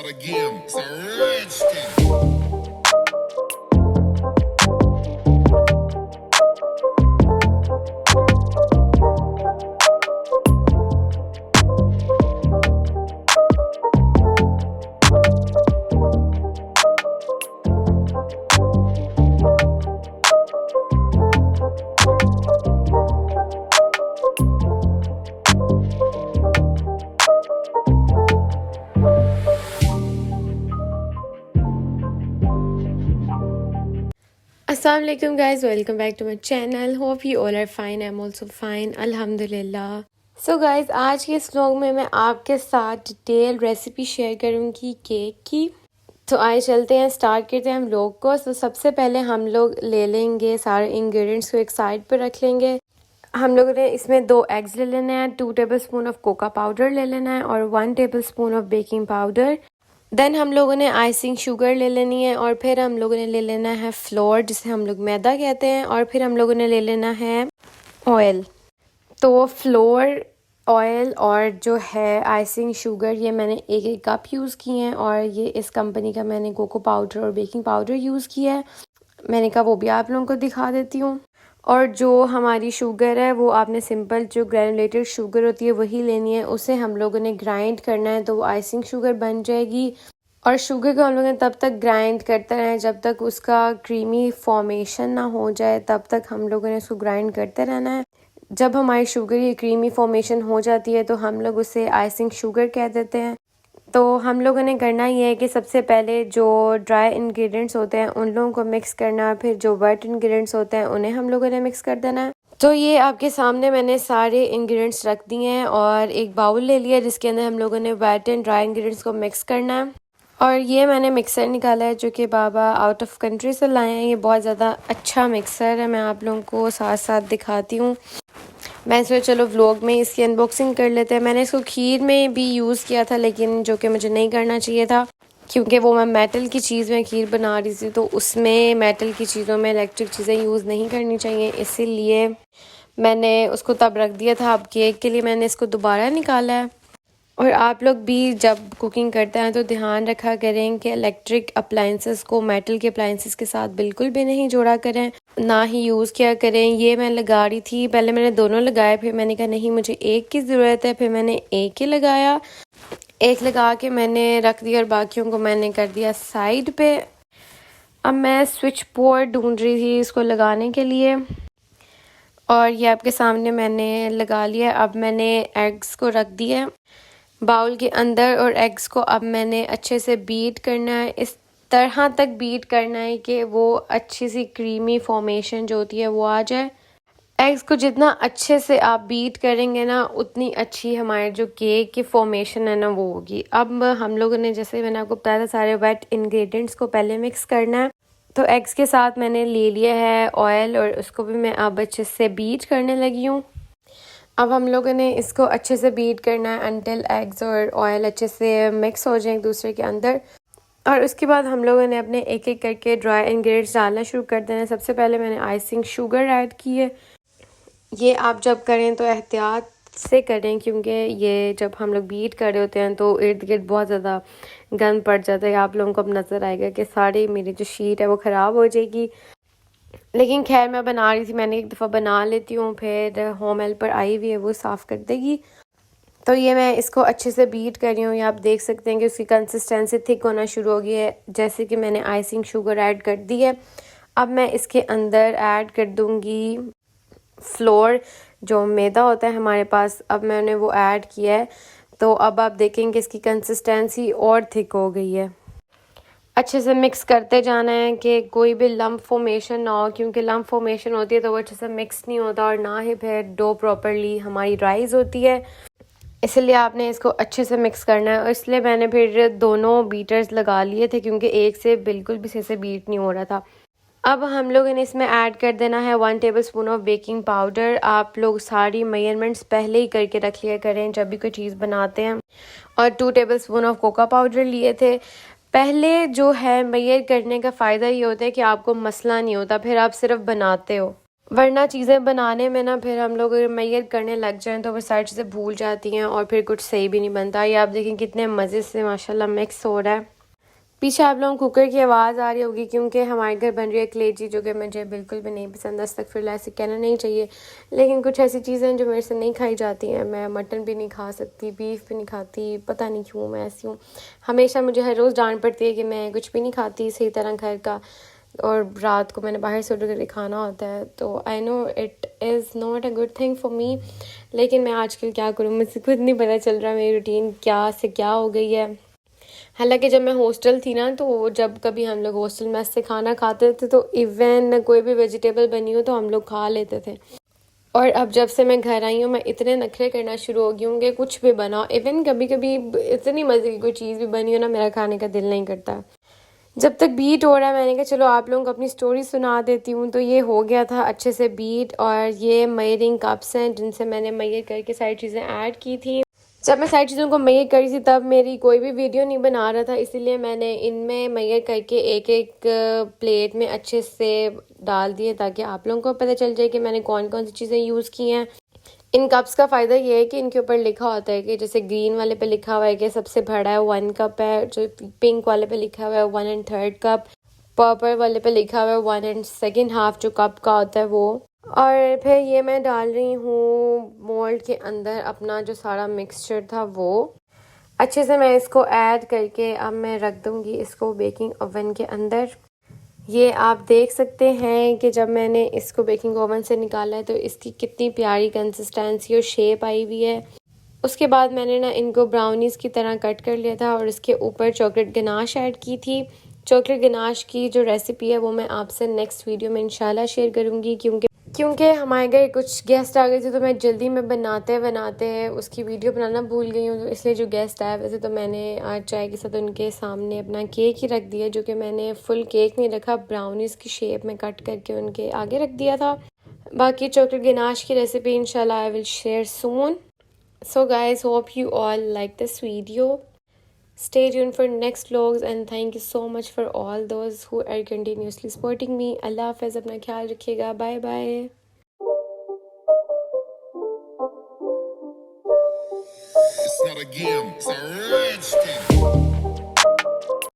start again. It's a rich thing. Assalamualaikum guys, welcome back to my channel. Hope you all are fine. I'm also fine, अल्हम्दुलिल्लाह. So guys, आज के इस vlog में मैं आपके साथ डिटेल रेसिपी शेयर करूँगी केक की. तो आइए चलते हैं, स्टार्ट करते हैं हम लोग को. तो सबसे पहले हम लोग ले लेंगे सारे इंग्रेडिएंट्स को एक साइड पर रख लेंगे. हम लोगों ने इसमें 2 एग्स ले लेने हैं, 2 टेबलस्पून ऑफ कोका पाउडर ले लेना है और 1 tablespoon of baking powder. Then हम लोगों ने आइसिंग शुगर ले लेनी है और फिर हम लोगों ने ले लेना है फ्लोर, जिसे हम लोग मैदा कहते हैं, और फिर हम लोगों ने ले लेना है ऑयल. तो फ्लोर, ऑयल और जो है आइसिंग शुगर, ये मैंने एक एक कप यूज़ किए हैं और ये इस कंपनी का मैंने कोको पाउडर और बेकिंग पाउडर यूज़ किया है. मैंने कहा वो भी आप लोगों को दिखा देती हूँ. और जो हमारी शुगर है वो आपने सिंपल जो ग्रैनुलेटेड शुगर होती है वही लेनी है. उसे हम लोगों ने ग्राइंड करना है तो वो आइसिंग शुगर बन जाएगी. और शुगर को हम लोगों ने तब तक ग्राइंड करते रहें जब तक उसका क्रीमी फॉर्मेशन ना हो जाए, तब तक हम लोगों ने उसको ग्राइंड करते रहना है. जब हमारी शुगर की क्रीमी फॉर्मेशन हो जाती है तो हम लोग उसे आइसिंग शुगर कह देते हैं. तो हम लोगों ने करना ये है कि सबसे पहले जो ड्राई इंग्रेडिएंट्स होते हैं उन लोगों को मिक्स करना, फिर जो वेट इंग्रेडिएंट्स होते हैं उन्हें हम लोगों ने मिक्स कर देना है. तो ये आपके सामने मैंने सारे इंग्रेडिएंट्स रख दिए हैं और एक बाउल ले लिया जिसके अंदर हम लोगों ने वेट एंड ड्राई इंग्रेडिएंट्स को मिक्स करना है. और ये मैंने मिक्सर निकाला है जो कि बाबा आउट ऑफ कंट्री से लाए हैं. ये बहुत ज़्यादा अच्छा मिक्सर है, मैं आप लोगों को साथ साथ दिखाती हूँ. मैं सोचा चलो व्लॉग में इसकी अनबॉक्सिंग कर लेते हैं. मैंने इसको खीर में भी यूज़ किया था, लेकिन जो कि मुझे नहीं करना चाहिए था क्योंकि वो मैं मेटल की चीज़ में खीर बना रही थी, तो उसमें मेटल की चीज़ों में इलेक्ट्रिक चीज़ें यूज़ नहीं करनी चाहिए, इसीलिए मैंने उसको तब रख दिया था. अब केक के लिए मैंने इसको दोबारा निकाला है. और आप लोग भी जब कुकिंग करते हैं तो ध्यान रखा करें कि इलेक्ट्रिक अप्लाइंसेस को मेटल के अप्लाइंसेस के साथ बिल्कुल भी नहीं जोड़ा करें, ना ही यूज़ किया करें. ये मैं लगा रही थी, पहले मैंने दोनों लगाए, फिर मैंने कहा नहीं मुझे एक की ज़रूरत है, फिर मैंने एक ही लगाया. एक लगा के मैंने रख दिया और बाकियों को मैंने कर दिया साइड पे. अब मैं स्विच बोर्ड ढूंढ रही थी इसको लगाने के लिए और ये आपके सामने मैंने लगा लिया. अब मैंने एग्स को रख दिया बाउल के अंदर और एग्स को अब मैंने अच्छे से बीट करना है. इस तरह तक बीट करना है कि वो अच्छी सी क्रीमी फॉर्मेशन जो होती है वो आ जाए. एग्स को जितना अच्छे से आप बीट करेंगे ना उतनी अच्छी हमारे जो केक की फॉर्मेशन है ना वो होगी. अब हम लोगों ने, जैसे मैंने आपको बताया था, सारे वेट इंग्रेडिएंट्स को पहले मिक्स करना है. तो एग्स के साथ मैंने ले लिया है ऑयल और उसको भी मैं अब अच्छे से बीट करने लगी हूँ. अब हम लोगों ने इसको अच्छे से बीट करना है अनटिल एग्स और ऑयल अच्छे से मिक्स हो जाए एक दूसरे के अंदर. और उसके बाद हम लोगों ने अपने एक एक करके ड्राई इंग्रेडिएंट्स डालना शुरू कर देना. सबसे पहले मैंने आइसिंग शुगर ऐड की है. ये आप जब करें तो एहतियात से करें क्योंकि ये जब हम लोग बीट कर रहे होते हैं तो इर्द गिर्द बहुत ज़्यादा गंद पड़ जाता है. आप लोगों को अब नज़र आएगा कि सारी मेरी जो शीट है वो ख़राब हो जाएगी, लेकिन खैर मैं बना रही थी, मैंने एक दफ़ा बना लेती हूँ, फिर होम हेल्पर आई हुई है वो साफ़ कर देगी. तो ये मैं इसको अच्छे से बीट कर रही हूँ. ये आप देख सकते हैं कि उसकी कंसिस्टेंसी थिक होना शुरू हो गई है जैसे कि मैंने आइसिंग शुगर ऐड कर दी है. अब मैं इसके अंदर ऐड कर दूँगी फ्लोर, जो मैदा होता है हमारे पास. अब मैंने वो ऐड किया है तो अब आप देखेंगे इसकी कंसिस्टेंसी और थिक हो गई है. अच्छे से मिक्स करते जाना है कि कोई भी लम्प फॉर्मेशन ना हो, क्योंकि लम्प फॉर्मेशन होती है तो वो अच्छे से मिक्स नहीं होता और ना ही फिर डो प्रॉपर्ली हमारी राइज होती है. इसलिए आपने इसको अच्छे से मिक्स करना है. और इसलिए मैंने फिर दोनों बीटर्स लगा लिए थे क्योंकि एक से बिल्कुल भी सही से बीट नहीं हो रहा था. अब हम लोगों ने इसमें ऐड कर देना है 1 टेबलस्पून ऑफ बेकिंग पाउडर. आप लोग सारी मेजरमेंट्स पहले ही करके रख लिया करें जब भी कोई चीज़ बनाते हैं. और 2 टेबलस्पून ऑफ कोका पाउडर लिए थे. पहले जो है मेजर करने का फ़ायदा ये होता है कि आपको मसला नहीं होता, फिर आप सिर्फ बनाते हो. वरना चीज़ें बनाने में ना फिर हम लोग अगर मैयर करने लग जाएं तो फिर सारी चीज़ें भूल जाती हैं और फिर कुछ सही भी नहीं बनता। ये आप देखें कितने मज़े से माशाल्लाह मिक्स हो रहा है। पीछे आप लोगों को कुकर की आवाज़ आ रही होगी क्योंकि हमारे घर बन रही है कलेजी, जो कि मुझे बिल्कुल भी नहीं पसंद। अस्तगफिरुल्लाह, ऐसे कहना नहीं चाहिए, लेकिन कुछ ऐसी चीज़ें हैं जो मेरे से नहीं खाई जाती हैं। मैं मटन भी नहीं खा सकती, बीफ भी नहीं खाती, पता नहीं क्यों मैं ऐसी हूँ। हमेशा मुझे हर रोज़ डांट पड़ती है कि मैं कुछ भी नहीं खाती सही तरह घर का, और रात को मैंने बाहर से ऑर्डर करके खाना होता है। तो I know it is not a good thing for me, लेकिन मैं आजकल क्या करूँ, मुझसे खुद नहीं पता चल रहा मेरी रूटीन क्या से क्या हो गई है। हालांकि जब मैं हॉस्टल थी ना, तो जब कभी हम लोग हॉस्टल में से खाना खाते थे तो इवन कोई भी वेजिटेबल बनी हो तो हम लोग खा लेते थे। और अब जब से मैं घर आई हूँ मैं इतने नखरे करना शुरू हो गई हूँ कि कुछ भी बनाओ, इवन कभी कभी इतनी मज़े की कोई चीज़ भी बनी हो ना, मेरा खाने का दिल नहीं करता। जब तक बीट हो रहा है मैंने कहा चलो आप लोगों को अपनी स्टोरी सुना देती हूँ। तो ये हो गया था अच्छे से बीट, और ये मेयरिंग कप्स हैं जिनसे मैंने मेयर करके सारी चीज़ें ऐड की थी। जब मैं सारी चीज़ों को मेयर करी थी तब मेरी कोई भी वीडियो नहीं बना रहा था, इसीलिए मैंने इनमें मेयर करके एक एक प्लेट में अच्छे से डाल दिए ताकि आप लोगों को पता चल जाए कि मैंने कौन कौन सी चीज़ें यूज़ की हैं। इन कप्स का फ़ायदा ये है कि इनके ऊपर लिखा होता है कि जैसे ग्रीन वाले पे लिखा हुआ है कि सबसे बड़ा है 1 कप है, जो पिंक वाले पे लिखा हुआ है 1 1/3 कप, पर्पल वाले पे लिखा हुआ है 1 2/2 जो कप का होता है वो। और फिर ये मैं डाल रही हूँ मोल्ड के अंदर अपना जो सारा मिक्सचर था वो। अच्छे से मैं इसको ऐड करके अब मैं रख दूँगी इसको बेकिंग ओवन के अंदर। ये आप देख सकते हैं कि जब मैंने इसको बेकिंग ओवन से निकाला है तो इसकी कितनी प्यारी कंसिस्टेंसी और शेप आई हुई है। उसके बाद मैंने ना इनको ब्राउनीज़ की तरह कट कर लिया था और इसके ऊपर चॉकलेट गनाश ऐड की थी। चॉकलेट गनाश की जो रेसिपी है वो मैं आपसे नेक्स्ट वीडियो में इंशाल्लाह शेयर करूँगी, क्योंकि हमारे घर कुछ गेस्ट आ गए थे तो मैं जल्दी में बनाते बनाते उसकी वीडियो बनाना भूल गई हूँ। तो इसलिए जो गेस्ट आए, वैसे तो मैंने आज चाय के साथ उनके सामने अपना केक ही रख दिया, जो कि मैंने फुल केक नहीं रखा, ब्राउनीज़ की शेप में कट करके उनके आगे रख दिया था। बाकी चॉकलेट गनाश की रेसिपी इंशाल्लाह I will share soon. So guys, hope you all like this video. Stay tuned for next vlogs and thank you so much for all those who are continuously supporting me. Allah Hafiz, अपना ख्याल रखिएगा, bye bye. It's not a game, it's a rich thing.